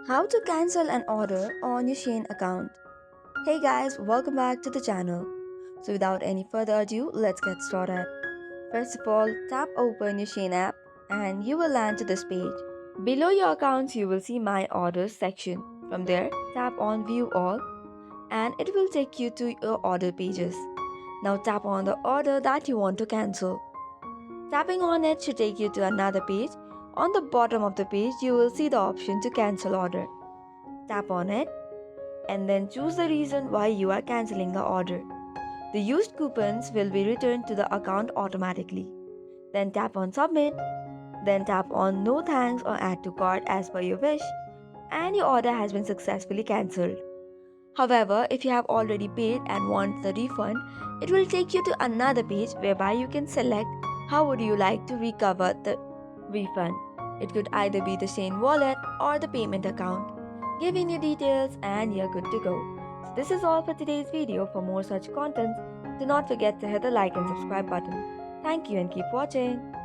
How to cancel an order on your Shein account. Hey guys, welcome back to the channel. So without any further ado, let's get started. First of all, tap open your Shein app and you will land to this page. Below your accounts, you will see My Orders section. From there, tap on View All and it will take you to your order pages. Now tap on the order that you want to cancel. Tapping on it should take you to another page. On the bottom of the page, you will see the option to cancel order. Tap on it and then choose the reason why you are cancelling the order. The used coupons will be returned to the account automatically. Then tap on submit. Then tap on no thanks or add to cart as per your wish, and your order has been successfully cancelled. However, if you have already paid and want the refund, it will take you to another page whereby you can select how would you like to recover the refund. It could either be the Shein wallet or the payment account. Give in your details and you're good to go. So this is all for today's video. For more such contents, do not forget to hit the like and subscribe button. Thank you and keep watching.